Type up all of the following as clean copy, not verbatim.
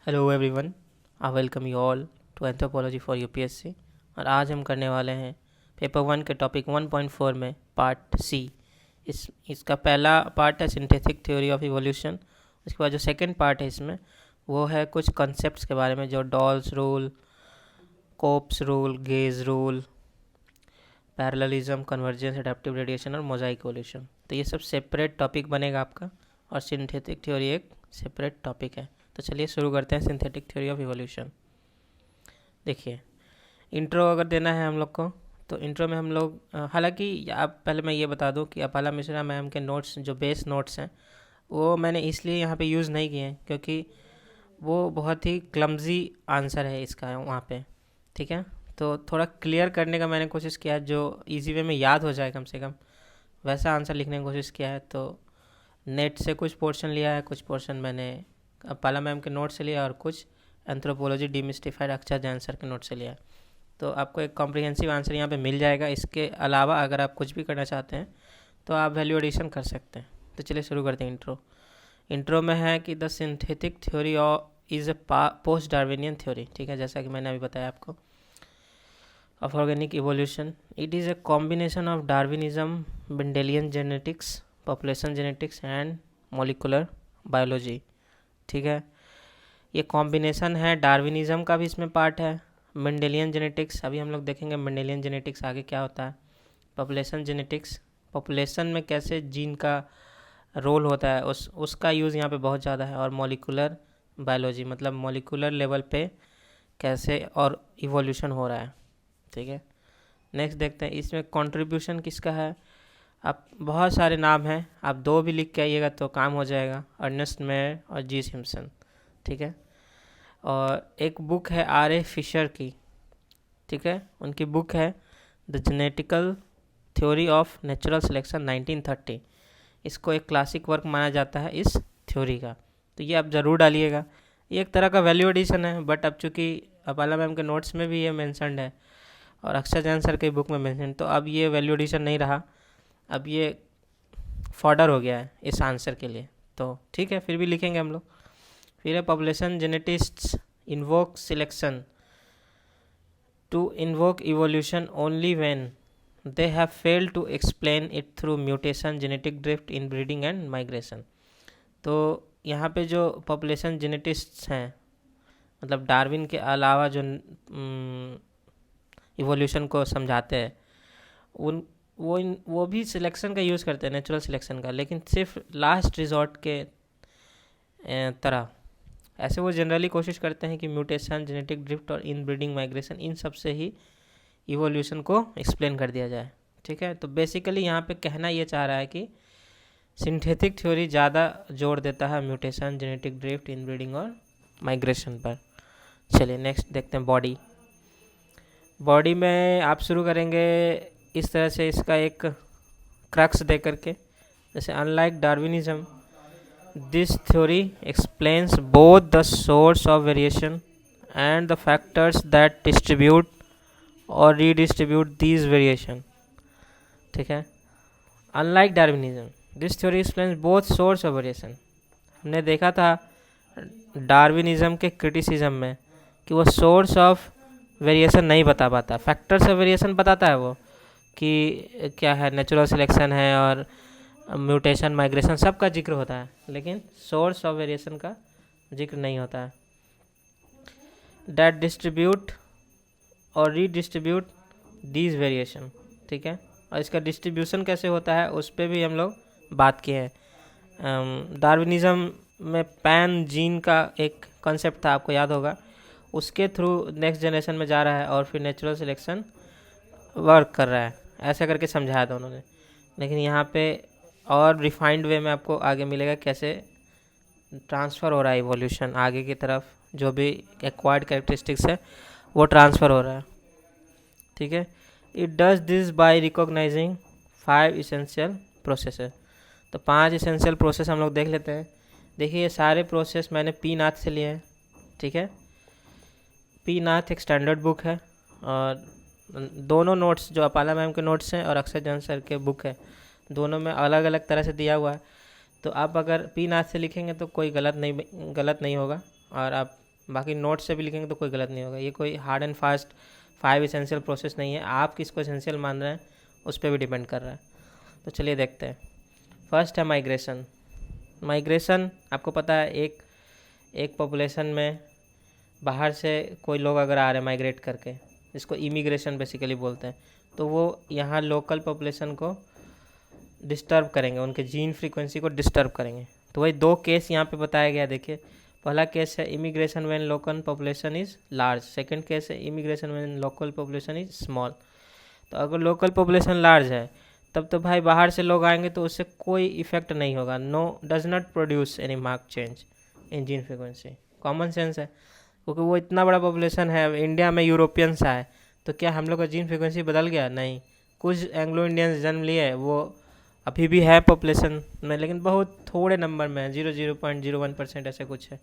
Hello everyone, I welcome you all to anthropology for UPSC. और आज हम करने वाले हैं पेपर 1 के टॉपिक 1.4 में पार्ट सी। इसका पहला पार्ट है सिंथेटिक थ्योरी ऑफ इवोल्यूशन। उसके बाद जो सेकंड पार्ट है इसमें वो है कुछ कॉन्सेप्ट्स के बारे में, जो dolls rule, cops rule, gauge rule, parallelism, convergence, adaptive radiation और मोजाइक इवोल्यूशन। तो ये सब सेपरेट टॉपिक बनेगा आपका, और सिंथेटिक थ्योरी एक सेपरेट टॉपिक है। तो चलिए शुरू करते हैं सिंथेटिक थ्योरी ऑफ इवोल्यूशन। देखिए, इंट्रो अगर देना है हम लोग को, तो इंट्रो में हम लोग हालांकि आप पहले मैं ये बता दूं कि अपाला मिश्रा मैम के नोट्स, जो बेस नोट्स हैं, वो मैंने इसलिए यहाँ पे यूज़ नहीं किए हैं क्योंकि वो बहुत ही क्लमजी आंसर है इसका वहाँ पे। ठीक है, तो थोड़ा क्लियर करने का मैंने कोशिश किया है, जो इजी वे में याद हो जाए कम से कम, वैसा आंसर लिखने की कोशिश किया है। तो नेट से कुछ पोर्शन लिया है, कुछ पोर्शन मैंने अपाला मैम के नोट से लिया, और कुछ एंथ्रोपोलॉजी डीमिस्टिफाइड अक्षर जैन सर के नोट से लिया है। तो आपको एक कॉम्प्रिहेंसिव आंसर यहाँ पे मिल जाएगा। इसके अलावा अगर आप कुछ भी करना चाहते हैं तो आप वैल्यू एडिशन कर सकते हैं। तो चलिए शुरू करते हैं। इंट्रो में है कि the synthetic theory is a post Darwinian theory. ठीक है, जैसा कि मैंने अभी बताया आपको, of organic evolution. It is a combination of Darwinism, Mendelian genetics, population genetics and molecular biology. ठीक है, ये कॉम्बिनेशन है, डार्विनिज्म का भी इसमें पार्ट है, मेंडेलियन जेनेटिक्स, अभी हम लोग देखेंगे मेंडेलियन जेनेटिक्स आगे क्या होता है, पॉपुलेशन जेनेटिक्स, पॉपुलेशन में कैसे जीन का रोल होता है उसका यूज़ यहाँ पे बहुत ज़्यादा है, और मॉलिकुलर बायोलॉजी, मतलब मॉलिकुलर लेवल पे कैसे और इवोल्यूशन हो रहा है। ठीक है, नेक्स्ट देखते हैं इसमें कंट्रीब्यूशन किसका है। आप बहुत सारे नाम हैं, आप दो भी लिख के आइएगा तो काम हो जाएगा, अर्नेस्ट मेयर और जी सिम्पसन। ठीक है, और एक बुक है आर ए फिशर की। ठीक है, उनकी बुक है the genetical theory of natural selection 1930। इसको एक क्लासिक वर्क माना जाता है इस थ्योरी का, तो ये आप ज़रूर डालिएगा। ये एक तरह का वैल्यू एडिशन है, बट अब चूँकि अपाला मैम के नोट्स में भी ये मैंशनड है और अक्षर जैन सर की बुक में मैंशन, तो अब ये वैल्यू एडिशन नहीं रहा, अब ये फॉर्डर हो गया है इस आंसर के लिए। तो ठीक है, फिर भी लिखेंगे हम लोग। फिर है population geneticists invoke selection to invoke evolution only when they have failed to explain it through mutation, genetic drift, inbreeding and migration। तो यहाँ पे जो पॉपुलेशन जेनेटिस्ट्स हैं, मतलब डार्विन के अलावा जो इवोल्यूशन को समझाते हैं, वो भी सिलेक्शन का यूज़ करते हैं, नेचुरल सिलेक्शन का, लेकिन सिर्फ लास्ट रिजॉर्ट के तरह। ऐसे वो जनरली कोशिश करते हैं कि म्यूटेशन, जेनेटिक ड्रिफ्ट और इनब्रीडिंग, माइग्रेशन, इन सब से ही इवोल्यूशन को एक्सप्लेन कर दिया जाए। ठीक है, तो बेसिकली यहाँ पे कहना ये चाह रहा है कि सिंथेटिक थ्योरी ज़्यादा जोर देता है म्यूटेशन, जेनेटिक ड्रिफ्ट, इनब्रीडिंग और माइग्रेशन पर। चलिए नेक्स्ट देखते हैं बॉडी में आप शुरू करेंगे इस तरह से, इसका एक क्रक्स दे करके, जैसे unlike Darwinism this theory explains both the source of variation and the factors that distribute और रीडिस्ट्रीब्यूट दीज वेरिएशन। ठीक है, unlike Darwinism this theory explains both source of variation. हमने देखा था डार्विनिज्म के क्रिटिसिज्म में कि वो सोर्स ऑफ वेरिएशन नहीं बता पाता, फैक्टर्स ऑफ वेरिएशन बताता है वो कि क्या है, नेचुरल सिलेक्शन है और म्यूटेशन, माइग्रेशन, सब का जिक्र होता है, लेकिन सोर्स ऑफ वेरिएशन का जिक्र नहीं होता है। दैट डिस्ट्रीब्यूट और रीडिस्ट्रीब्यूट दीज वेरिएशन। ठीक है, और इसका डिस्ट्रीब्यूशन कैसे होता है उस पर भी हम लोग बात किए हैं। डार्विनिज्म में पैन जीन का एक कॉन्सेप्ट था, आपको याद होगा, उसके थ्रू नेक्स्ट जनरेशन में जा रहा है और फिर नेचुरल सिलेक्शन वर्क कर रहा है, ऐसा करके समझाया था उन्होंने। लेकिन यहाँ पे और रिफाइंड वे में आपको आगे मिलेगा कैसे ट्रांसफ़र हो रहा है इवोल्यूशन आगे की तरफ, जो भी एक्वायर्ड कैरेक्टरिस्टिक्स है वो ट्रांसफ़र हो रहा है। ठीक है, it does this by recognising 5 essential processes. तो 5 इसेंशियल प्रोसेस हम लोग देख लेते हैं। देखिए, ये सारे प्रोसेस मैंने पी नाथ से लिए हैं। ठीक है, पी नाथ एक स्टैंडर्ड बुक है, और दोनों नोट्स जो अपाला मैम के नोट्स हैं और अक्षर जैन सर के बुक है, दोनों में अलग अलग तरह से दिया हुआ है। तो आप अगर पी नाथ से लिखेंगे तो कोई गलत नहीं होगा, और आप बाकी नोट से भी लिखेंगे तो कोई गलत नहीं होगा। ये कोई hard and fast 5 essential process नहीं है, आप किसको एसेंशियल मान रहे हैं उस पर भी डिपेंड कर रहा है। तो चलिए देखते हैं। फर्स्ट है माइग्रेशन। माइग्रेशन आपको पता है, एक पॉपुलेशन में बाहर से कोई लोग अगर आ रहे हैं माइग्रेट करके, जिसको इमिग्रेशन बेसिकली बोलते हैं, तो वो यहाँ लोकल पॉपुलेशन को डिस्टर्ब करेंगे, उनके जीन फ्रीक्वेंसी को डिस्टर्ब करेंगे। तो वही 2 केस यहाँ पे बताया गया। देखिए, पहला केस है immigration when local population is large, second case है immigration when local population is small. तो अगर लोकल पॉपुलेशन लार्ज है तब तो भाई बाहर से लोग आएंगे तो उससे कोई इफेक्ट नहीं होगा। No does not produce any mark change in gene frequency. Common sense है, क्योंकि वो इतना बड़ा पॉपुलेशन है, इंडिया में यूरोपियंस आए तो क्या हम लोग का जीन फ्रीक्वेंसी बदल गया? नहीं। कुछ एंग्लो इंडियंस जन्म लिए, वो अभी भी है पॉपुलेशन में, लेकिन बहुत थोड़े नंबर में है, 0.01% ऐसे कुछ है।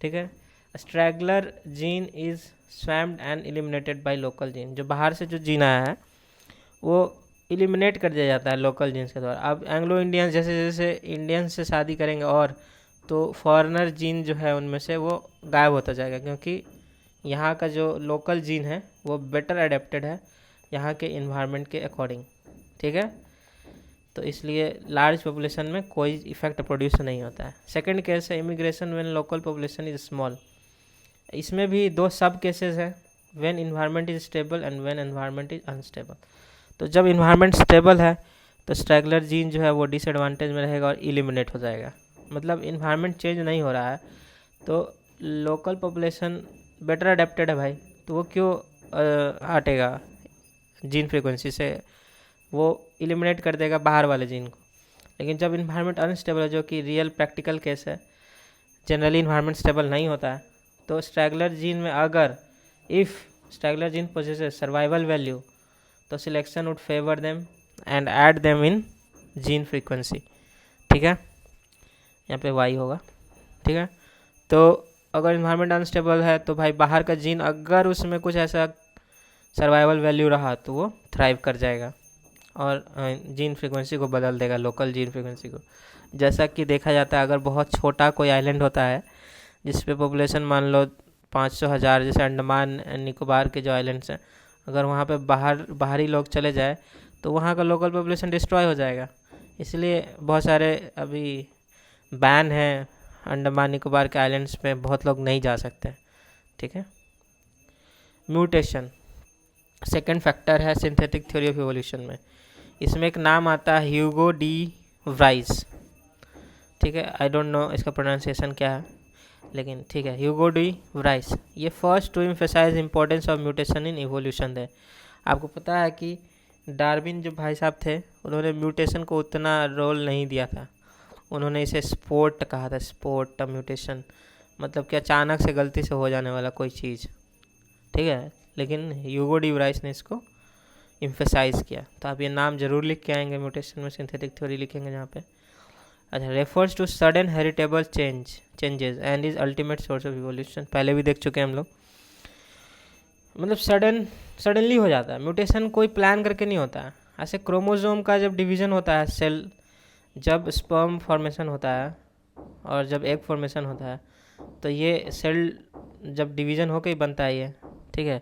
ठीक है। Straggler gene is swamped and eliminated by local gene. जो बाहर से जो जीन आया है वो एलिमिनेट कर दिया जाता है लोकल जीन्स के द्वारा। अब एंग्लो इंडियंस जैसे जैसे इंडियंस से शादी करेंगे और तो फॉरेनर जीन जो है उनमें से वो गायब होता जाएगा, क्योंकि यहाँ का जो लोकल जीन है वो बेटर अडेप्टेड है यहाँ के इन्वायरमेंट के अकॉर्डिंग। ठीक है। तो इसलिए लार्ज पॉपुलेशन में कोई इफेक्ट प्रोड्यूस नहीं होता है। सेकंड केस है immigration when local population is small. इसमें भी 2 सब केसेस हैं, when environment is stable and when environment is unstable. तो जब इन्वायरमेंट स्टेबल है तो स्ट्रैगलर जीन जो है वो डिसएडवांटेज में रहेगा और एलिमिनेट हो जाएगा। मतलब इन्वायरमेंट चेंज नहीं हो रहा है तो लोकल पॉपुलेशन बेटर अडेप्टेड है भाई, तो वो क्यों हटेगा जीन फ्रीक्वेंसी से, वो एलिमिनेट कर देगा बाहर वाले जीन को। लेकिन जब इन्वायरमेंट अनस्टेबल है, जो कि रियल प्रैक्टिकल केस है, जनरली इन्वायरमेंट स्टेबल नहीं होता है, तो स्ट्रैगलर जीन में अगर if straggler gene possesses survival value तो selection would favour them and add them in gene frequency. ठीक है, यहाँ पे वाई होगा। ठीक है। तो अगर इन्वायरमेंट अनस्टेबल है तो भाई बाहर का जीन अगर उसमें कुछ ऐसा सर्वाइवल वैल्यू रहा तो वो थ्राइव कर जाएगा और जीन फ्रीक्वेंसी को बदल देगा, लोकल जीन फ्रीक्वेंसी को। जैसा कि देखा जाता है, अगर बहुत छोटा कोई आइलैंड होता है जिस पे पॉपुलेशन मान लो 500,000, जैसे अंडमान निकोबार के जो आइलैंड्स हैं, अगर वहाँ पे बाहरी लोग चले जाए तो वहाँ का लोकल पॉपुलेशन डिस्ट्रॉय हो जाएगा। इसलिए बहुत सारे अभी बैन है, अंडमान निकोबार के आइलैंड्स पे बहुत लोग नहीं जा सकते। ठीक है। म्यूटेशन सेकंड फैक्टर है सिंथेटिक थ्योरी ऑफ इवोल्यूशन में। इसमें एक नाम आता है ह्यूगो डी व्राइस। ठीक है, आई डोंट नो इसका प्रोनाउंसिएशन क्या है, लेकिन ठीक है, ह्यूगो डी व्राइस। ये first to emphasise importance of mutation in evolution है। आपको पता है कि डार्विन जो भाई साहब थे उन्होंने म्यूटेशन को उतना रोल नहीं दिया था, उन्होंने इसे स्पोर्ट कहा था, स्पोर्ट म्यूटेशन, मतलब कि अचानक से गलती से हो जाने वाला कोई चीज़। ठीक है, लेकिन ह्यूगो डी व्राइस ने इसको इम्फेसाइज किया। तो आप ये नाम जरूर लिख के आएंगे म्यूटेशन में, सिंथेटिक थ्योरी लिखेंगे जहाँ पे। अच्छा, refers to sudden heritable changes and is ultimate source of evolution. पहले भी देख चुके हैं हम लोग, मतलब सडनली हो जाता है म्यूटेशन, कोई प्लान करके नहीं होता है। ऐसे क्रोमोसोम का जब डिवीज़न होता है, सेल जब स्पर्म फॉर्मेशन होता है और जब एग फॉर्मेशन होता है, तो ये सेल जब डिवीज़न होकर ही बनता है ये। ठीक है,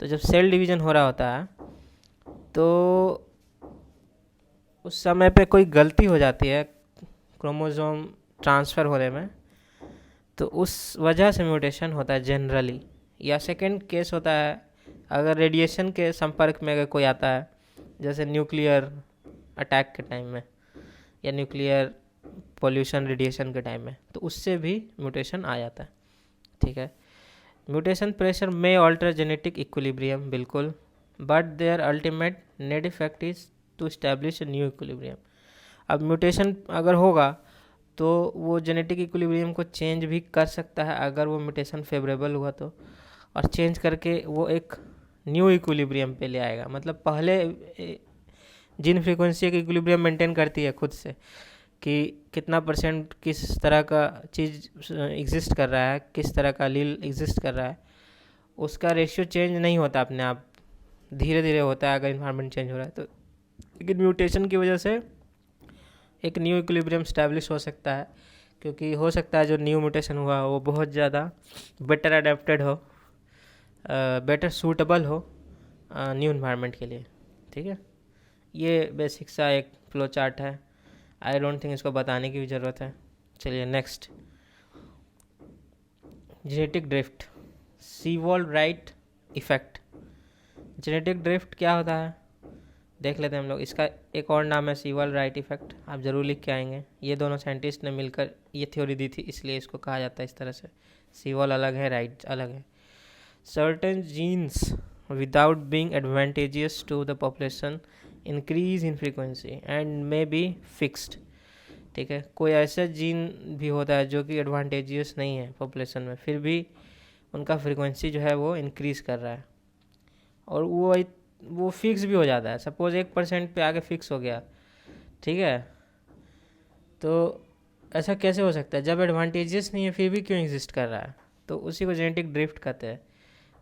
तो जब सेल डिवीज़न हो रहा होता है तो उस समय पे कोई गलती हो जाती है क्रोमोसोम ट्रांसफ़र होने में, तो उस वजह से म्यूटेशन होता है जनरली। या सेकंड केस होता है अगर रेडिएशन के संपर्क में अगर कोई आता है, जैसे न्यूक्लियर अटैक के टाइम में या न्यूक्लियर पोल्यूशन रेडिएशन के टाइम में, तो उससे भी म्यूटेशन आ जाता है। ठीक है। म्यूटेशन प्रेशर में ऑल्टर जेनेटिक इक्विलिब्रियम, बिल्कुल, but their ultimate net effect is to establish new equilibrium. अब म्यूटेशन अगर होगा तो वो जेनेटिक इक्विलिब्रियम को चेंज भी कर सकता है अगर वो म्यूटेशन फेवरेबल हुआ तो, और चेंज करके वो एक न्यू इक्विलिब्रियम पे ले आएगा। मतलब पहले जीन फ्रीक्वेंसी एक इक्विलिब्रियम मेंटेन करती है खुद से कि कितना % किस तरह का चीज़ एग्जिस्ट कर रहा है, किस तरह का लील एग्जिस्ट कर रहा है, उसका रेशियो चेंज नहीं होता अपने आप, धीरे धीरे होता है अगर इन्वायरमेंट चेंज हो रहा है तो। लेकिन म्यूटेशन की वजह से एक न्यू इक्विलिब्रियम स्टैब्लिश हो सकता है क्योंकि हो सकता है जो न्यू म्यूटेशन हुआ वो बहुत ज़्यादा बेटर अडेप्टेड हो, बेटर सूटेबल हो न्यू इन्वायरमेंट के लिए। ठीक है, ये बेसिक सा एक फ्लो चार्ट है। आई डोंट थिंक इसको बताने की भी ज़रूरत है। चलिए next, genetic drift, Sewall Wright effect. Genetic drift क्या होता है देख लेते हैं हम लोग। इसका एक और नाम है सीवॉल्ड राइट इफ़ेक्ट, आप ज़रूर लिख के आएंगे। ये दोनों साइंटिस्ट ने मिलकर ये थ्योरी दी थी, इसलिए इसको कहा जाता है इस तरह से। सीवॉल अलग है, राइट अलग है। Certain genes without being advantageous to the population increase in frequency and may be fixed. ठीक है, कोई ऐसा जीन भी होता है जो कि एडवांटेजियस नहीं है पॉपुलेशन में, फिर भी उनका फ्रीक्वेंसी जो है वो इंक्रीज़ कर रहा है, और वो फिक्स भी हो जाता है। सपोज 1% पे आके फिक्स हो गया, ठीक है, तो ऐसा कैसे हो सकता है जब एडवांटेजेस नहीं है फिर भी क्यों एग्जिस्ट कर रहा है? तो उसी को जेनेटिक ड्रिफ्ट कहते हैं।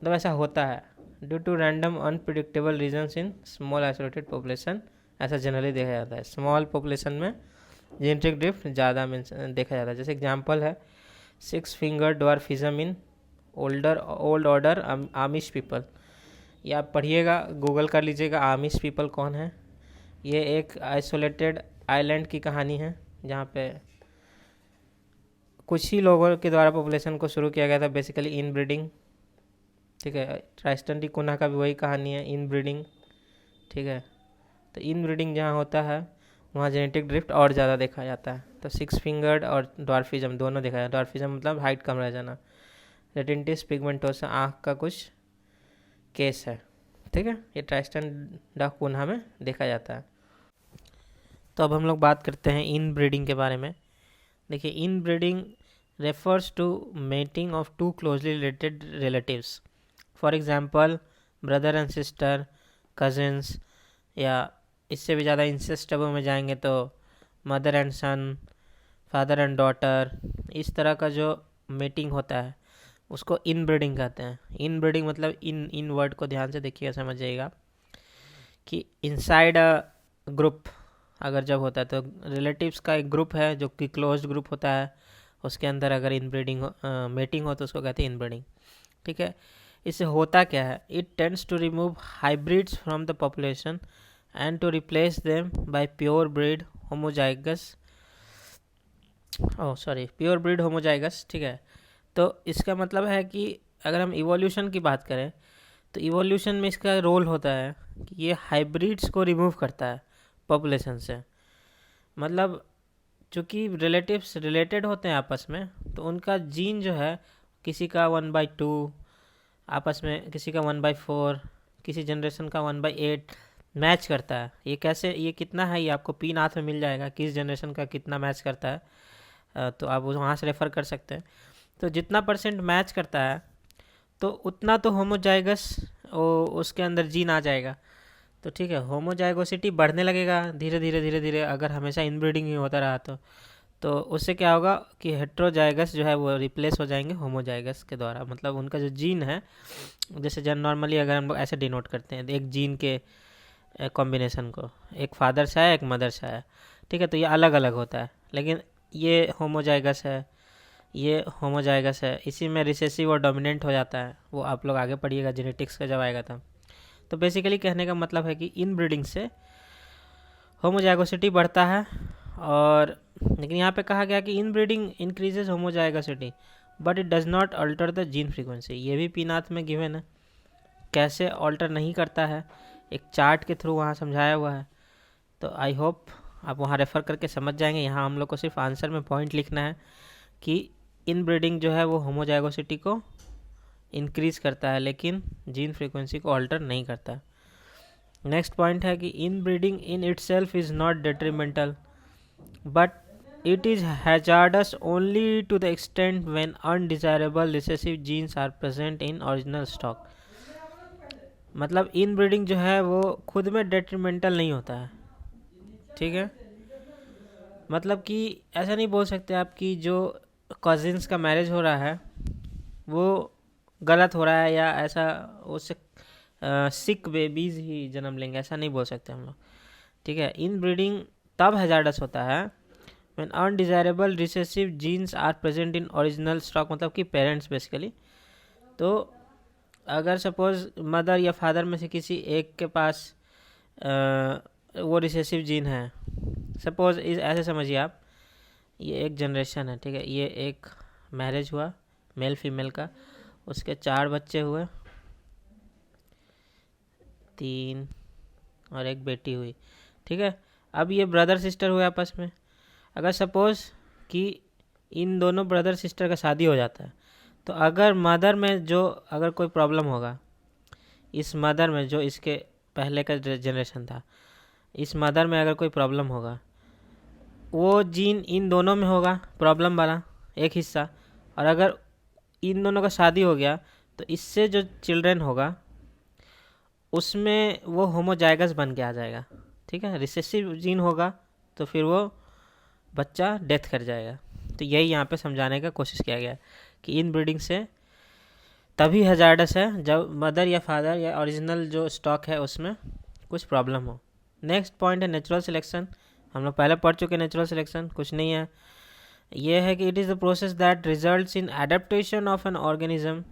मतलब ऐसा होता है due to random unpredictable reasons in small isolated population. ऐसा जनरली देखा जाता है, स्मॉल पॉपुलेशन में जेनेटिक ड्रिफ्ट ज़्यादा देखा जाता है। जैसे एग्जांपल है 6 finger dwarfism in old order Amish people. ये आप पढ़िएगा, गूगल कर लीजिएगा आमिश पीपल कौन है। ये एक आइसोलेटेड आइलैंड की कहानी है जहाँ पे कुछ ही लोगों के द्वारा पॉपुलेशन को शुरू किया गया था, बेसिकली इन ब्रीडिंग। ठीक है, ट्राइस्टन डी कुना का भी वही कहानी है, इन ब्रीडिंग। ठीक है, तो इन ब्रीडिंग जहाँ होता है वहाँ जेनेटिक ड्रिफ्ट और ज़्यादा देखा जाता है। तो 6 फिंगर्ड और ड्वार्फिज्म दोनों देखा जाता है। ड्वार्फिज्म मतलब हाइट कम रह जाना। रेटिनटिस पिगमेंटोसा आँख का कुछ केस है। ठीक है, ये ट्राइस्टन डा कुन्हा में देखा जाता है। तो अब हम लोग बात करते हैं इन ब्रीडिंग के बारे में। देखिए, inbreeding refers to mating of two closely related relatives. For example brother and sister, cousins, या इससे भी ज़्यादा इंसेस्टेबल में जाएंगे तो mother and son, father and daughter. इस तरह का जो मेटिंग होता है उसको इन ब्रीडिंग कहते हैं। इन ब्रीडिंग मतलब इन वर्ड को ध्यान से देखिएगा, समझ जाइएगा कि इनसाइड अ ग्रुप अगर जब होता है तो रिलेटिव्स का एक ग्रुप है जो कि क्लोज ग्रुप होता है, उसके अंदर अगर इन ब्रीडिंग मेटिंग हो तो उसको कहते हैं इन ब्रीडिंग। ठीक है, इससे होता क्या है, it tends to remove hybrids from the population and to replace them by pure breed homozygous pure breed homozygous. ठीक है, तो इसका मतलब है कि अगर हम इवोल्यूशन की बात करें तो इवोल्यूशन में इसका रोल होता है कि ये हाइब्रिड्स को रिमूव करता है पॉपुलेशन से। मतलब चूँकि रिलेटिव्स रिलेटेड होते हैं आपस में, तो उनका जीन जो है किसी का 1/2 आपस में, किसी का 1/4, किसी जनरेशन का 1/8 मैच करता है। ये कैसे, ये कितना है ये आपको पिन हाथ में मिल जाएगा, किस जनरेशन का कितना मैच करता है, तो आप वहाँ से रेफ़र कर सकते हैं। तो जितना परसेंट मैच करता है तो उतना तो होमोजाइगस उसके अंदर जीन आ जाएगा। तो ठीक है, होमोजाइगोसिटी बढ़ने लगेगा धीरे धीरे धीरे धीरे अगर हमेशा इनब्रीडिंग ही होता रहा तो उससे क्या होगा कि हेट्रोजाइगस जो है वो रिप्लेस हो जाएंगे होमोजाइगस के द्वारा। मतलब उनका जो जीन है, जैसे नॉर्मली अगर हम लोग ऐसे डिनोट करते हैं एक जीन के कॉम्बिनेशन को, एक फादर से आया एक मदर से आया, ठीक है, तो ये अलग अलग होता है, लेकिन ये होमोजाइगस है, ये होमोजाइगस है, इसी में रिसेसिव और डोमिनेंट हो जाता है। वो आप लोग आगे पढ़िएगा जेनेटिक्स का जब आएगा तब। तो बेसिकली कहने का मतलब है कि इन ब्रीडिंग से होमोजाइगोसिटी बढ़ता है, और लेकिन यहाँ पे कहा गया कि इन breeding increases homozygosity but it does not alter the gene frequency. ये भी पीनाथ में गिवन है, कैसे अल्टर नहीं करता है, एक चार्ट के थ्रू वहाँ समझाया हुआ है। तो आई होप आप वहाँ रेफ़र करके समझ जाएंगे। यहाँ हम लोग को सिर्फ आंसर में पॉइंट लिखना है कि इन ब्रीडिंग जो है वो होमोजाइगोसिटी को इंक्रीज़ करता है लेकिन जीन फ्रीक्वेंसी को अल्टर नहीं करता। नेक्स्ट पॉइंट है कि inbreeding in itself is not detrimental but it is hazardous only to the extent when undesirable recessive genes are present in original stock. मतलब इन ब्रीडिंग जो है वो खुद में डेट्रीमेंटल नहीं होता है। ठीक है, मतलब कि ऐसा नहीं बोल सकते आप कि जो कजिन्स का मैरिज हो रहा है वो गलत हो रहा है या ऐसा उससे सिक बेबीज़ ही जन्म लेंगे, ऐसा नहीं बोल सकते हम लोग। ठीक है, इन ब्रीडिंग तब हैजार्डस होता है when undesirable recessive genes are present in original stock, मतलब कि पेरेंट्स बेसिकली। तो अगर सपोज मदर या फादर में से किसी एक के पास वो रिसेसिव जीन है, सपोज ऐसे समझिए आप, ये एक जनरेशन है, ठीक है, ये एक मैरिज हुआ मेल फीमेल का, उसके 4 बच्चे हुए, 3 और एक बेटी हुई, ठीक है। अब ये ब्रदर सिस्टर हुए आपस में। अगर सपोज कि इन दोनों ब्रदर सिस्टर का शादी हो जाता है, तो अगर मदर में जो अगर कोई प्रॉब्लम होगा, इस मदर में जो इसके पहले का जनरेशन था, इस मदर में अगर कोई प्रॉब्लम होगा, वो जीन इन दोनों में होगा प्रॉब्लम वाला एक हिस्सा, और अगर इन दोनों का शादी हो गया तो इससे जो चिल्ड्रन होगा उसमें वो होमोजाइगस बन के आ जाएगा, ठीक है। रिसेसिव जीन होगा तो फिर वो बच्चा डेथ कर जाएगा। तो यही यहाँ पे समझाने का कोशिश किया गया कि इन ब्रीडिंग से तभी हजार्डस है जब मदर या फादर या ओरिजिनल जो स्टॉक है उसमें कुछ प्रॉब्लम हो। नेक्स्ट पॉइंट है नेचुरल सिलेक्शन। हम लोग पहले पढ़ चुके हैं नेचुरल सिलेक्शन, कुछ नहीं है। ये है कि it is the process that results in adaptation of an organism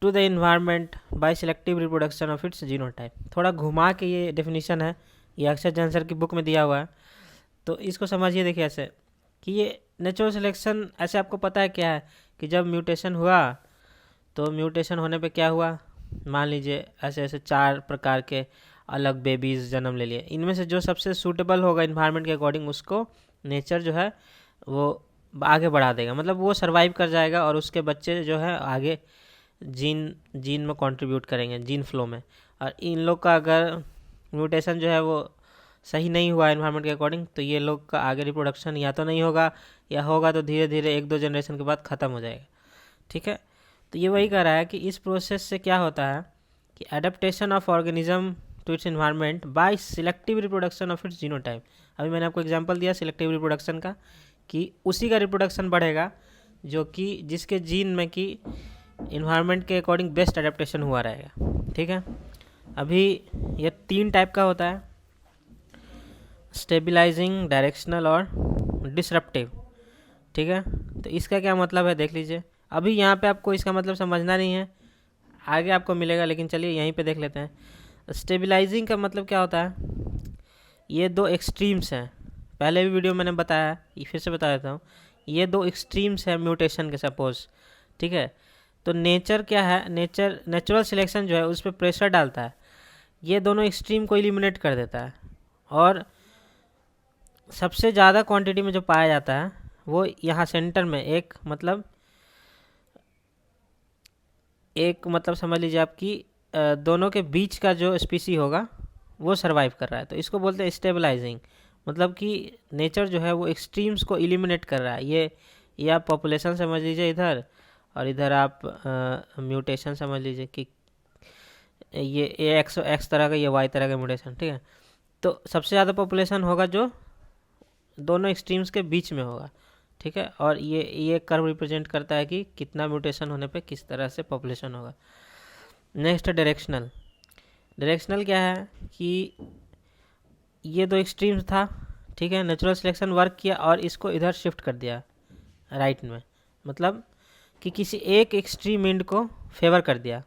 to the environment by selective reproduction of its genotype. थोड़ा घुमा के ये डेफिनेशन है, ये अक्षर जैनसर की बुक में दिया हुआ है, तो इसको समझिए। देखिए ऐसे कि ये नेचुरल सिलेक्शन ऐसे आपको पता है क्या है कि जब म्यूटेशन हुआ तो म्यूटेशन होने पे क्या हुआ, मान लीजिए ऐसे ऐसे 4 प्रकार के अलग बेबीज़ जन्म ले लिए, इनमें से जो सबसे सूटेबल होगा इन्वायरमेंट के अकॉर्डिंग उसको नेचर जो है वो आगे बढ़ा देगा, मतलब वो सर्वाइव कर जाएगा और उसके बच्चे जो है आगे जीन में कंट्रीब्यूट करेंगे, जीन फ्लो में। और इन लोग का अगर म्यूटेशन जो है वो सही नहीं हुआ एनवायरनमेंट के अकॉर्डिंग, तो ये लोग का आगे रिप्रोडक्शन या तो नहीं होगा, या होगा तो धीरे धीरे 1-2 जनरेशन के बाद ख़त्म हो जाएगा, ठीक है। तो ये वही कह रहा है कि इस प्रोसेस से क्या होता है कि adaptation of organism to its environment by selective reproduction of its genotype. अभी मैंने आपको एग्जांपल दिया सिलेक्टिव रिप्रोडक्शन का, कि उसी का रिप्रोडक्शन बढ़ेगा जो कि जिसके जीन में कि इन्वायरमेंट के अकॉर्डिंग बेस्ट एडेप्टेशन हुआ रहेगा, ठीक है। अभी ये 3 टाइप का होता है, स्टेबलाइजिंग, डायरेक्शनल और डिसरप्टिव, ठीक है। तो इसका क्या मतलब है देख लीजिए। अभी यहाँ पे आपको इसका मतलब समझना नहीं है, आगे आपको मिलेगा, लेकिन चलिए यहीं पे देख लेते हैं। स्टेबलाइजिंग का मतलब क्या होता है, ये 2 एक्सट्रीम्स हैं, पहले भी वीडियो मैंने बताया, ये फिर से बता देता हूँ। ये 2 एक्सट्रीम्स हैं म्यूटेशन के सपोज, ठीक है। तो नेचर क्या है, नेचुरल सिलेक्शन जो है उस पर प्रेशर डालता है, ये दोनों एक्सट्रीम को एलिमिनेट कर देता है, और सबसे ज़्यादा क्वांटिटी में जो पाया जाता है वो यहाँ सेंटर में एक मतलब समझ लीजिए आपकी दोनों के बीच का जो स्पीसी होगा वो सरवाइव कर रहा है, तो इसको बोलते हैं स्टेबलाइजिंग। मतलब कि नेचर जो है वो एक्सट्रीम्स को एलिमिनेट कर रहा है। ये आप पॉपुलेशन समझ लीजिए इधर, और इधर आप म्यूटेशन समझ लीजिए कि ये एक्स तरह का, ये वाई तरह का म्यूटेशन, ठीक है। तो सबसे ज़्यादा पॉपुलेशन होगा जो दोनों एक्सट्रीम्स के बीच में होगा, ठीक है। और ये कर्व रिप्रेजेंट करता है कि कितना म्यूटेशन होने पे किस तरह से पॉपुलेशन होगा। नेक्स्ट है डायरेक्शनल। डायरेक्शनल क्या है कि ये 2 एक्सट्रीम्स था, ठीक है, नेचुरल सिलेक्शन वर्क किया और इसको इधर शिफ्ट कर दिया राइट में, मतलब कि किसी एक एक्सट्रीम एंड को फेवर कर दिया,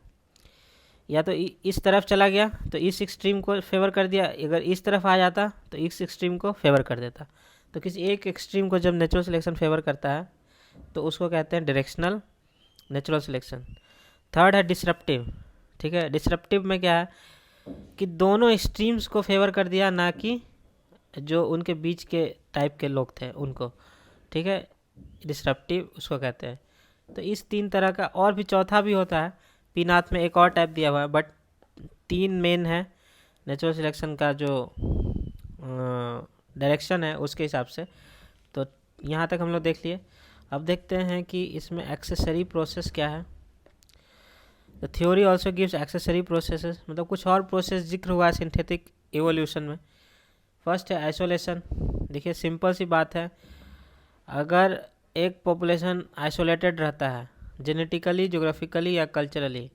या तो इस तरफ चला गया तो इस एक्सट्रीम को फेवर कर दिया, अगर इस तरफ आ जाता तो इस एक्सट्रीम को फेवर कर देता। तो किसी एक एक्सट्रीम को जब नेचुरल सिलेक्शन फेवर करता है तो उसको कहते हैं डायरेक्शनल नेचुरल सिलेक्शन। थर्ड है डिसरप्टिव, ठीक है। डिसरप्टिव में क्या है कि दोनों एक्सट्रीम्स को फेवर कर दिया, ना कि जो उनके बीच के टाइप के लोग थे उनको, ठीक है, डिसरप्टिव उसको कहते हैं। तो इस 3 तरह का, और भी चौथा भी होता है, पीनाथ में एक और टाइप दिया हुआ है, बट 3 मेन है नेचुरल सिलेक्शन का जो डायरेक्शन है उसके हिसाब से। तो यहाँ तक हम लोग देख लिए। अब देखते हैं कि इसमें एक्सेसरी प्रोसेस क्या है। The theory also gives accessory processes, मतलब कुछ और प्रोसेस जिक्र हुआ है सिंथेटिक एवोल्यूशन में। फर्स्ट है आइसोलेशन। देखिए सिंपल सी बात है, अगर एक पॉपुलेशन आइसोलेटेड रहता है जेनेटिकली, ज्योग्राफिकली या कल्चरली,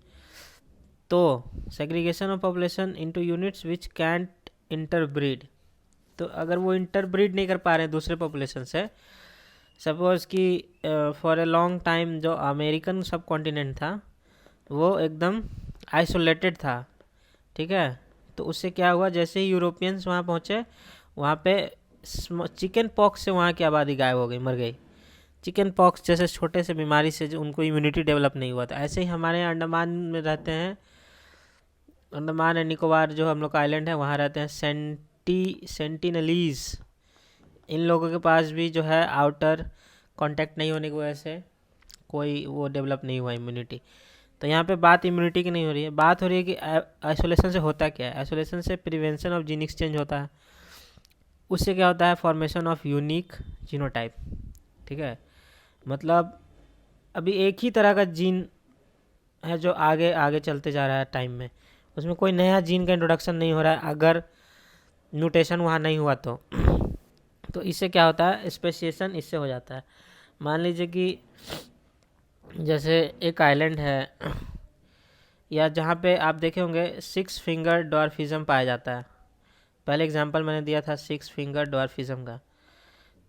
तो segregation of population into units which can't interbreed, तो अगर वो इंटरब्रीड नहीं कर पा रहे हैं दूसरे पॉपुलेशन से, सपोज़ कि फॉर ए लॉन्ग टाइम जो अमेरिकन सब कॉन्टिनेंट था वो एकदम आइसोलेटेड था, ठीक है, तो उससे क्या हुआ, जैसे ही यूरोपियंस वहाँ पहुँचे वहाँ पे चिकन पॉक्स से वहाँ की आबादी गायब हो गई, मर गई। चिकन पॉक्स जैसे छोटे से बीमारी से जो उनको इम्यूनिटी डेवलप नहीं हुआ था, ऐसे ही हमारे यहाँ अंडमान में रहते हैं, अंडमान एंड निकोबार जो हम लोग का आइलैंड है वहाँ रहते हैं सेंटिनलीज। इन लोगों के पास भी जो है आउटर कांटेक्ट नहीं होने की वजह से कोई वो डेवलप नहीं हुआ इम्यूनिटी। तो यहाँ पे बात इम्यूनिटी की नहीं हो रही है, बात हो रही है कि आइसोलेशन से होता क्या है। आइसोलेशन से प्रिवेंशन ऑफ जीन एक्सचेंज होता है, उससे क्या होता है, फॉर्मेशन ऑफ यूनिक जीनोटाइप, ठीक है। मतलब अभी एक ही तरह का जीन है जो आगे आगे चलते जा रहा है टाइम में, उसमें कोई नया जीन का इंट्रोडक्शन नहीं हो रहा है अगर म्यूटेशन वहाँ नहीं हुआ तो इससे क्या होता है, स्पेसिएशन इससे हो जाता है। मान लीजिए कि जैसे एक आइलैंड है या जहाँ पे आप देखे होंगे 6 फिंगर डॉर्फिज्म पाया जाता है, पहले एग्जांपल मैंने दिया था 6 फिंगर डॉर्फिज्म का,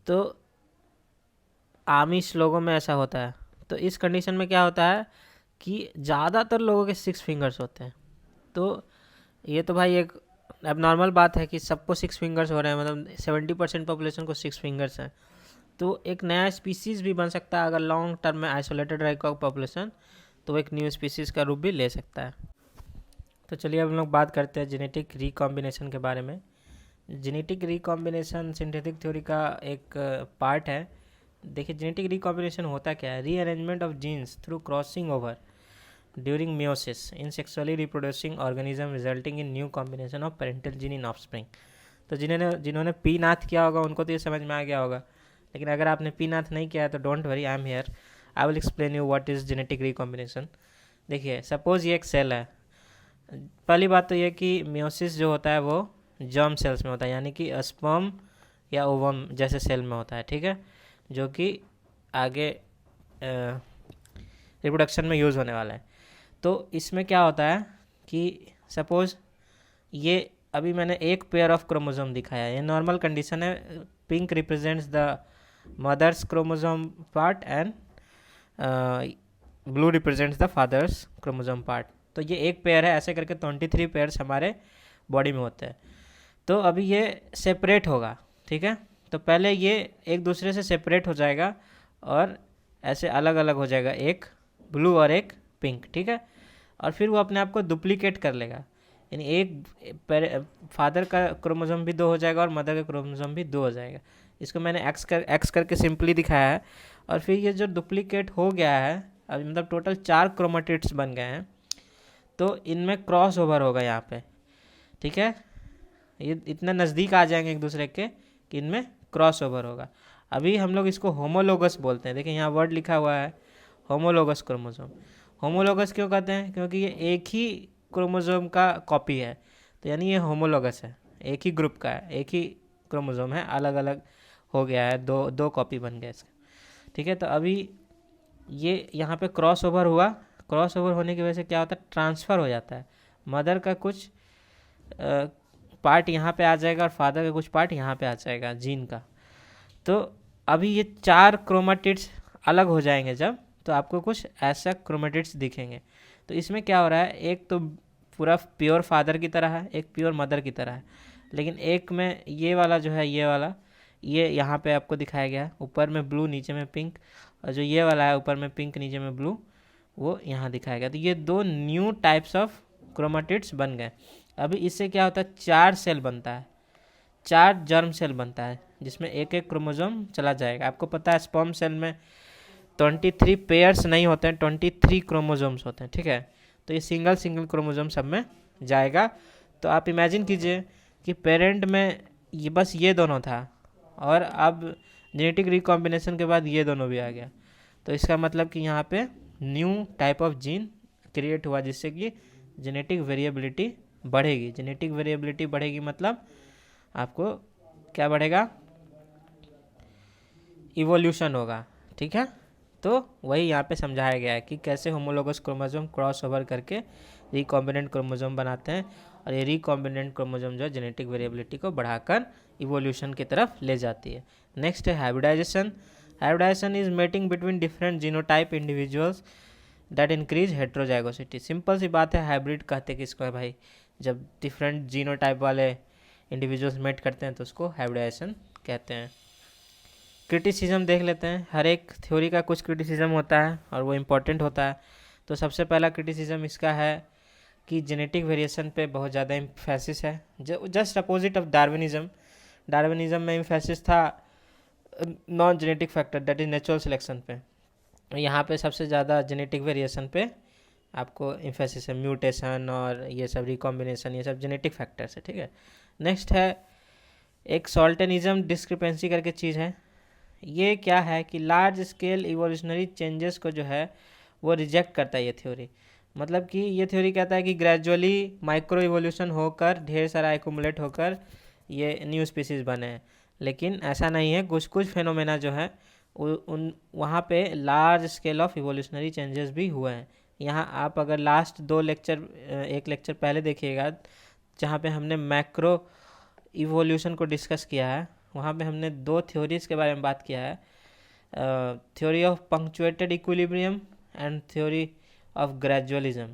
तो आमिश लोगों में ऐसा होता है। तो इस कंडीशन में क्या होता है कि ज़्यादातर लोगों के 6 फिंगर्स होते हैं। तो ये तो भाई एक अब नॉर्मल बात है कि सबको 6 फिंगर्स हो रहे हैं, मतलब 70% पॉपुलेशन को 6 फिंगर्स हैं। तो एक नया स्पीसीज़ भी बन सकता है अगर लॉन्ग टर्म में आइसोलेटेड रहेगा पॉपुलेशन, तो एक न्यू स्पीसीज़ का रूप भी ले सकता है। तो चलिए अब हम लोग बात करते हैं जेनेटिक रिकॉम्बिनेशन के बारे में। जेनेटिक रिकॉम्बिनेशन सिंथेटिक थ्योरी का एक पार्ट है। देखिए जेनेटिक रिकॉम्बिनेशन होता क्या है, rearrangement of genes through crossing over during meiosis in sexually reproducing organism resulting in new combination of parental gene in offspring. तो जिन्होंने पी नाथ किया होगा उनको तो ये समझ में आ गया होगा, लेकिन अगर आपने पी नाथ नहीं किया है तो don't worry, I am here, I will explain you what is genetic recombination. देखिए सपोज़ ये एक सेल है, पहली बात तो ये कि मियोसिस जो होता है वो जर्म सेल्स में होता है, यानी कि स्पर्म या ओवम जैसे सेल में होता है, ठीक है, जो कि आगे रिप्रोडक्शन में यूज़ होने वाला है। तो इसमें क्या होता है कि सपोज़ ये अभी मैंने एक पेयर ऑफ क्रोमोसोम दिखाया है, ये नॉर्मल कंडीशन है, pink represents the mother's chromosome part and blue represents the father's chromosome part. तो ये एक पेयर है, ऐसे करके 23 पेयर्स हमारे बॉडी में होते हैं। तो अभी ये सेपरेट होगा, ठीक है, तो पहले ये एक दूसरे से सेपरेट हो जाएगा और ऐसे अलग अलग हो जाएगा, एक ब्लू और एक पिंक, ठीक है, और फिर वो अपने आप को डुप्लीकेट कर लेगा, यानी एक फादर का क्रोमोसोम भी 2 हो जाएगा और मदर का क्रोमोसोम भी 2 हो जाएगा। इसको मैंने एक्स करके सिंपली दिखाया है। और फिर ये जो डुप्लीकेट हो गया है, अभी मतलब टोटल 4 क्रोमेटिड्स बन गए हैं, तो इनमें क्रॉस ओवर होगा यहाँ पे, ठीक है, ये इतना नज़दीक आ जाएंगे एक दूसरे के कि इनमें क्रॉस ओवर होगा। अभी हम लोग इसको होमोलोगस बोलते हैं। देखिए यहाँ वर्ड लिखा हुआ है होमोलोगस क्रोमोसोम। होमोलोगस क्यों कहते हैं, क्योंकि ये एक ही क्रोमोसोम का कॉपी है, तो यानी ये होमोलोगस है, एक ही ग्रुप का है, एक ही क्रोमोसोम है, अलग अलग हो गया है, दो कॉपी बन गए इसके, ठीक है। तो अभी ये यहाँ पे क्रॉस ओवर हुआ, क्रॉस ओवर होने की वजह से क्या होता है, ट्रांसफ़र हो जाता है, मदर का कुछ पार्ट यहाँ पे आ जाएगा और फादर का कुछ पार्ट यहाँ पे आ जाएगा जीन का। तो अभी ये 4 क्रोमेटिड्स अलग हो जाएंगे जब, तो आपको कुछ ऐसा क्रोमेटिड्स दिखेंगे। तो इसमें क्या हो रहा है, एक तो पूरा प्योर फादर की तरह है, एक प्योर मदर की तरह है, लेकिन एक में ये वाला जो है, ये वाला ये यहाँ पे आपको दिखाया गया है, ऊपर में ब्लू नीचे में पिंक, और जो ये वाला है ऊपर में पिंक नीचे में ब्लू, वो यहाँ दिखाया गया। तो ये 2 न्यू टाइप्स ऑफ क्रोमेटिड्स बन गए। अभी इससे क्या होता है, 4 सेल बनता है, 4 जर्म सेल बनता है, जिसमें एक एक क्रोमोसोम चला जाएगा। आपको पता है स्पर्म सेल में 23 पेयर्स नहीं होते हैं, 23 क्रोमोसोम्स होते हैं, ठीक है। तो ये सिंगल क्रोमोसोम सब में जाएगा। तो आप इमेजिन कीजिए कि पेरेंट में ये बस ये दोनों था, और अब जेनेटिक रिकॉम्बिनेशन के बाद ये दोनों भी आ गया। तो इसका मतलब कि यहाँ पे new type of gene create हुआ, जिससे कि जेनेटिक वेरिएबिलिटी बढ़ेगी। जेनेटिक वेरिएबिलिटी बढ़ेगी मतलब आपको क्या बढ़ेगा, इवोल्यूशन होगा, ठीक है। तो वही यहाँ पे समझाया गया है कि कैसे होमोलोगस क्रोमोसोम क्रॉस ओवर करके रिकॉम्बिनेंट क्रोमोसोम बनाते हैं, और ये रिकॉम्बिनेंट क्रोमोसोम जो है जेनेटिक वेरिएबिलिटी को बढ़ाकर इवोल्यूशन की तरफ ले जाती है। नेक्स्ट है hybridization. Hybridization is mating between different genotype individuals that increase heterozygosity. Simple सी बात है, हाइब्रिड कहते किसको है भाई, जब डिफरेंट जीनोटाइप वाले इंडिविजुअल्स मेट करते हैं तो उसको हाइब्रिडाइजेशन कहते हैं। क्रिटिसिज्म देख लेते हैं। हर एक थ्योरी का कुछ क्रिटिसिज्म होता है और वो इम्पोर्टेंट होता है। तो सबसे पहला क्रिटिसिज्म इसका है कि जेनेटिक वेरिएशन पे बहुत ज़्यादा इम्फेसिस है, just opposite of Darwinism. Darwinism में इम्फेसिस था non genetic factor that is natural selection पे, यहाँ पे सबसे ज़्यादा जेनेटिक वेरिएशन पे आपको इम्फेसिस है, म्यूटेशन और ये सब रिकॉम्बिनेशन, ये सब जेनेटिक फैक्टर्स है, ठीक है। नेक्स्ट है एक सॉल्टेनिज्म डिस्क्रिपेंसी करके चीज़ है। ये क्या है कि लार्ज स्केल इवोल्यूशनरी चेंजेस को जो है वो रिजेक्ट करता है ये थ्योरी। मतलब कि ये थ्योरी कहता है कि ग्रेजुअली माइक्रो इवोल्यूशन होकर ढेर सारा एक्यूमुलेट होकर ये न्यू स्पीसीज़ बने हैं, लेकिन ऐसा नहीं है। कुछ कुछ फेनोमेना जो है उन वहाँ पे large scale of evolutionary changes भी हुए हैं। यहाँ आप अगर लास्ट एक लेक्चर पहले देखिएगा जहाँ पे हमने मैक्रो इवोल्यूशन को डिस्कस किया है, वहाँ पे हमने दो थ्योरीज के बारे में बात किया है, theory of punctuated equilibrium and theory of gradualism,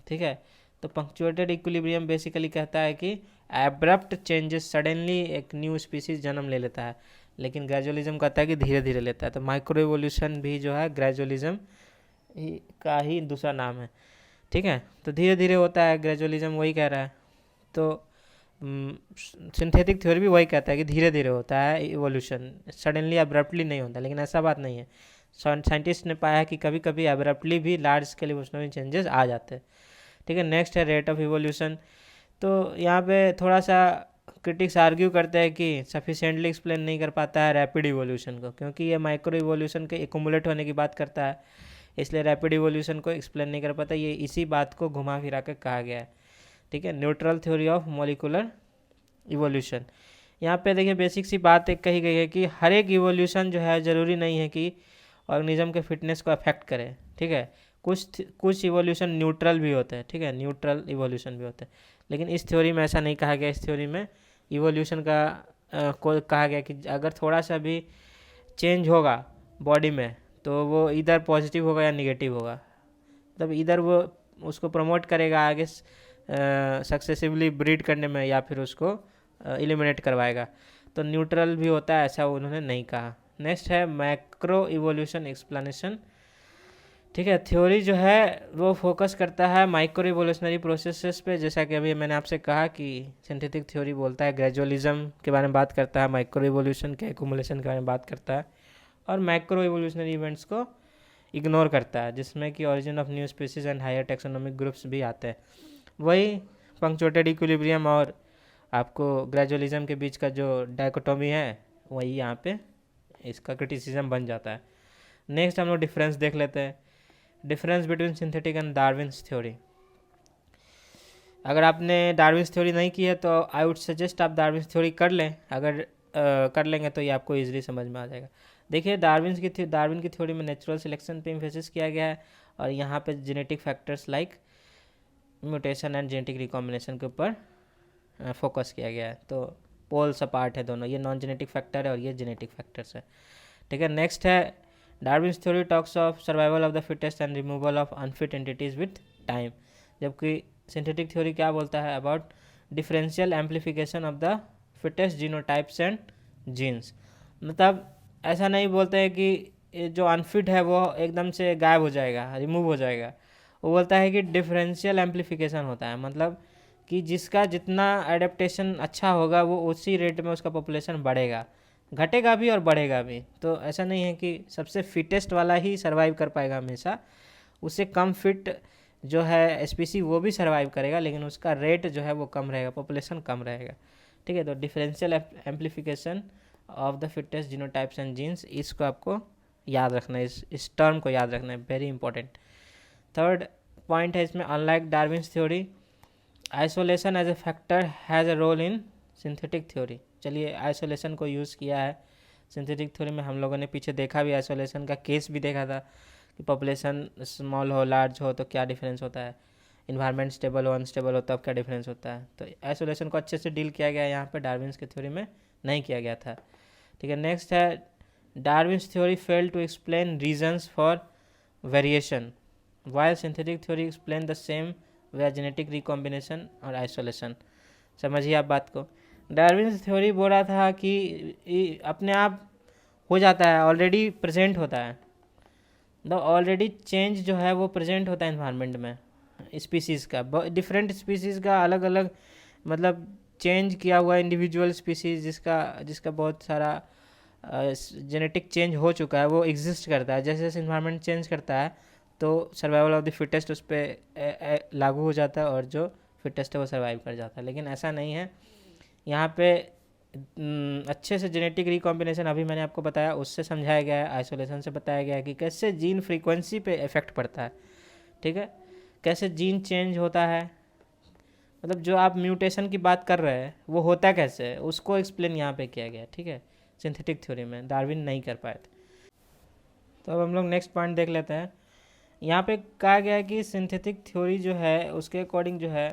ठीक है। तो पंक्चुएटेड इक्विलिब्रियम बेसिकली कहता है कि एब्रप्ट चेंजेस, सडनली एक न्यू स्पीसीज जन्म ले लेता है, लेकिन ग्रेजुअलिज्म कहता है कि धीरे धीरे लेता है। तो माइक्रो इवोल्यूशन भी जो है ग्रेजुअलिज्म का ही दूसरा नाम है, ठीक है। तो धीरे धीरे होता है, ग्रेजुअलिज्म वही कह रहा है। तो सिंथेटिक थ्योरी भी वही कहता है कि धीरे धीरे होता है इवोल्यूशन, सडनली अब्रप्टली नहीं होता, लेकिन ऐसा बात नहीं है। साइंटिस्ट ने पाया कि कभी कभी अब्रप्टली भी लार्ज स्केल इवोल्यूशनरी चेंजेस आ जाते हैं, ठीक है। नेक्स्ट है रेट ऑफ इवोल्यूशन। तो यहाँ पे थोड़ा सा क्रिटिक्स आर्ग्यू करते हैं कि सफिशिएंटली एक्सप्लेन नहीं कर पाता है रैपिड इवोल्यूशन को, क्योंकि ये माइक्रो इवोल्यूशन के एक्यूमुलेट होने की बात करता है, इसलिए रैपिड इवोल्यूशन को एक्सप्लेन नहीं कर पाता। ये इसी बात को घुमा फिरा कर कहा गया है, ठीक है। Neutral theory of molecular evolution, यहाँ पे देखिए बेसिक सी बात एक कही गई है कि हर एक इवोल्यूशन जो है ज़रूरी नहीं है कि ऑर्गेनिज्म के फिटनेस को अफेक्ट करे, ठीक है। कुछ इवोल्यूशन न्यूट्रल भी होते हैं, ठीक है, न्यूट्रल इवोल्यूशन भी होते हैं, लेकिन इस थ्योरी में ऐसा नहीं कहा गया। इस थ्योरी में इवोल्यूशन का को कहा गया कि अगर थोड़ा सा भी चेंज होगा बॉडी में तो वो इधर पॉजिटिव होगा या निगेटिव होगा, तब इधर वो उसको प्रमोट करेगा आगे सक्सेसिवली ब्रीड करने में, या फिर उसको एलिमिनेट करवाएगा। तो न्यूट्रल भी होता है, ऐसा उन्होंने नहीं कहा। नेक्स्ट है मैक्रो इवोल्यूशन एक्सप्लेनेशन, ठीक है। थ्योरी जो है वो फोकस करता है माइक्रो इवोल्यूशनरी प्रोसेसेस पे, जैसा कि अभी मैंने आपसे कहा कि सिंथेटिक थ्योरी बोलता है ग्रेजुअलिज्म के बारे में बात करता है, माइक्रो इवोल्यूशन के एक्यूमुलेशन के बारे में बात करता है, और मैक्रो इवोल्यूशनरी इवेंट्स को इग्नोर करता है, जिसमें कि origin of new species and higher taxonomic groups भी आते हैं। वही पंक्चुएटेड इक्विलिब्रियम और आपको ग्रेजुअलिज्म के बीच का जो डायकोटोमी है वही यहाँ पे इसका क्रिटिसिज्म बन जाता है। नेक्स्ट हम लोग डिफरेंस देख लेते हैं, difference between synthetic and Darwin's theory. अगर आपने डार्विन्स थ्योरी नहीं की है तो आई वुड सजेस्ट आप डार्विन्स थ्योरी कर लें। अगर कर लेंगे तो ये आपको ईजिली समझ में आ जाएगा। देखिए डार्विन की थ्योरी में नेचुरल सिलेक्शन पे एम्फेसिस किया गया है, और यहाँ पे genetic factors like mutation and genetic recombination के ऊपर फोकस किया गया है। तो पोल्स अपार्ट है दोनों, ये नॉन जेनेटिक फैक्टर है और ये जेनेटिक फैक्टर्स है, ठीक है। नेक्स्ट है Darwin's theory talks of survival of the fittest and removal of unfit entities with time, जबकि सिंथेटिक थ्योरी क्या बोलता है about differential amplification of the fittest genotypes and genes. मतलब ऐसा नहीं बोलते हैं कि जो अनफिट है वो एकदम से गायब हो जाएगा, रिमूव हो जाएगा। वो बोलता है कि डिफरेंशियल एम्प्लीफिकेशन होता है, मतलब कि जिसका जितना एडेप्टेशन अच्छा होगा वो उसी रेट में उसका पॉपुलेशन बढ़ेगा, घटेगा भी और बढ़ेगा भी। तो ऐसा नहीं है कि सबसे फिटेस्ट वाला ही सर्वाइव कर पाएगा हमेशा, उससे कम फिट जो है स्पीसी वो भी सर्वाइव करेगा, लेकिन उसका रेट जो है वो कम रहेगा, पॉपुलेशन कम रहेगा, ठीक है। तो differential amplification of the fittest genotypes and genes, इसको आपको याद रखना है, इस टर्म को याद रखना है, वेरी इंपॉर्टेंट। थर्ड पॉइंट है इसमें, unlike Darwin's theory isolation as a factor has a role in synthetic theory. चलिए आइसोलेशन को यूज़ किया है सिंथेटिक थ्योरी में, हम लोगों ने पीछे देखा भी, आइसोलेशन का केस भी देखा था कि पॉपुलेशन स्मॉल हो लार्ज हो तो क्या डिफरेंस होता है। इन्वायरमेंट स्टेबल हो अनस्टेबल हो तब क्या डिफरेंस होता है। तो आइसोलेशन को अच्छे से डील किया गया है, यहाँ पे डार्विन्स की थ्योरी में नहीं किया गया था। ठीक है, नेक्स्ट है Darwin's theory fail to explain reasons for variation while synthetic theory explain the same way genetic recombination और आइसोलेशन। समझिए आप बात को। डार्विन्स थ्योरी बोल रहा था कि अपने आप हो जाता है, ऑलरेडी प्रेजेंट होता है, द ऑलरेडी चेंज जो है वो प्रेजेंट होता है इन्वायरमेंट में स्पीसीज़ का, डिफरेंट स्पीसीज़ का अलग अलग मतलब चेंज किया हुआ इंडिविजुअल स्पीसीज़ जिसका बहुत सारा जेनेटिक चेंज हो चुका है वो एग्जिस्ट करता है। जैसे जैसे इन्वायरमेंट चेंज करता है तो सर्वाइवल ऑफ द फिटेस्ट उस पर लागू हो जाता है और जो फिटेस्ट है वो सर्वाइव कर जाता है। लेकिन ऐसा नहीं है, यहाँ पे अच्छे से जेनेटिक रिकॉम्बिनेशन अभी मैंने आपको बताया उससे समझाया गया है, आइसोलेशन से बताया गया है कि कैसे जीन फ्रीक्वेंसी पे इफेक्ट पड़ता है। ठीक है, कैसे जीन चेंज होता है, मतलब जो आप म्यूटेशन की बात कर रहे हैं वो होता कैसे है उसको एक्सप्लेन यहाँ पे किया गया। ठीक है, सिंथेटिक थ्योरी में डार्विन नहीं कर पाए थे। तो अब हम लोग नेक्स्ट पॉइंट देख लेते हैं। यहाँ पे कहा गया है कि सिंथेटिक थ्योरी जो है उसके अकॉर्डिंग जो है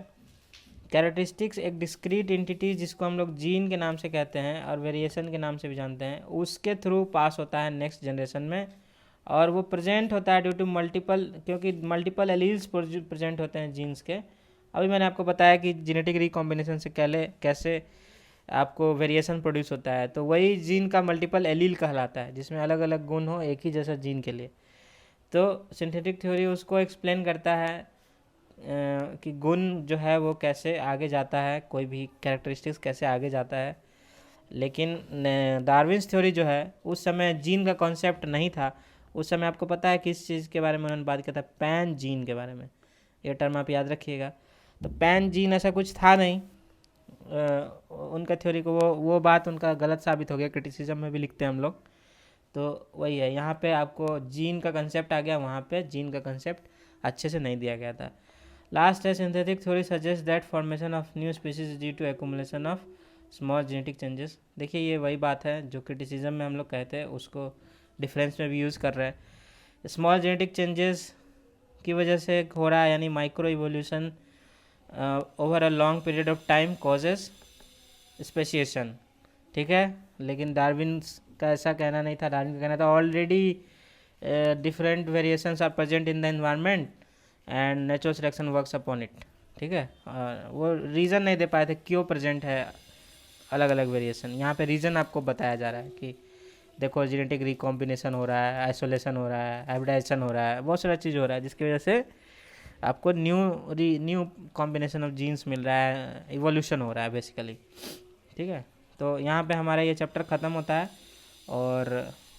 कैरेक्टरिस्टिक्स एक डिस्क्रीट एंटिटी जिसको हम लोग जीन के नाम से कहते हैं और वेरिएशन के नाम से भी जानते हैं उसके थ्रू पास होता है नेक्स्ट जनरेशन में, और वो प्रेजेंट होता है ड्यू टू मल्टीपल, क्योंकि मल्टीपल एलील्स प्रेजेंट होते हैं जीन्स के। अभी मैंने आपको बताया कि जेनेटिक रिकॉम्बिनेशन से कैसे आपको वेरिएशन प्रोड्यूस होता है, तो वही जीन का मल्टीपल एलील कहलाता है जिसमें अलग अलग गुण हो एक ही जैसा जीन के लिए। तो सिंथेटिक थ्योरी उसको एक्सप्लेन करता है कि गुण जो है वो कैसे आगे जाता है, कोई भी कैरेक्टरिस्टिक्स कैसे आगे जाता है। लेकिन डार्विन्स थ्योरी जो है उस समय जीन का कॉन्सेप्ट नहीं था। उस समय आपको पता है किस चीज़ के बारे में उन्होंने बात किया था, पैन जीन के बारे में। ये टर्म आप याद रखिएगा। तो पैन जीन ऐसा कुछ था नहीं उनका थ्योरी को, वो बात उनका गलत साबित हो गया, क्रिटिसिज्म में भी लिखते हैं हम लोग। तो वही है, यहाँ पे आपको जीन का कंसेप्ट आ गया, वहाँ पे जीन का कंसेप्ट अच्छे से नहीं दिया गया था। लास्ट है synthetic theory suggest that formation of new species due to accumulation of small genetic changes. देखिए ये वही बात है जो क्रिटिसिज्म में हम लोग कहते हैं, उसको डिफरेंस में भी यूज़ कर रहे हैं। स्मॉल जेनेटिक चेंजेस की वजह से हो रहा है, यानी micro evolution over a long period of time causes speciation. ठीक है, लेकिन डार्विन का ऐसा कहना नहीं था। डार्विन का कहना था already different variations are present in the environment and natural selection works upon it. ठीक है, वो रीज़न नहीं दे पाए थे क्यों प्रेजेंट है अलग अलग वेरिएशन। यहाँ पे रीज़न आपको बताया जा रहा है कि देखो जेनेटिक रिकॉम्बिनेशन हो रहा है, आइसोलेशन हो रहा है, हाइब्रिडाइजेशन हो रहा है, बहुत सारा चीज़ हो रहा है जिसकी वजह से आपको न्यू कॉम्बिनेशन ऑफ जीन्स मिल रहा है, इवोल्यूशन हो रहा है बेसिकली। ठीक है, तो यहाँ पे हमारा ये चैप्टर ख़त्म होता है और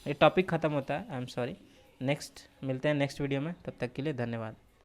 ये टॉपिक ख़त्म होता है। आई एम सॉरी, नेक्स्ट मिलते हैं नेक्स्ट वीडियो में, तब तक के लिए धन्यवाद।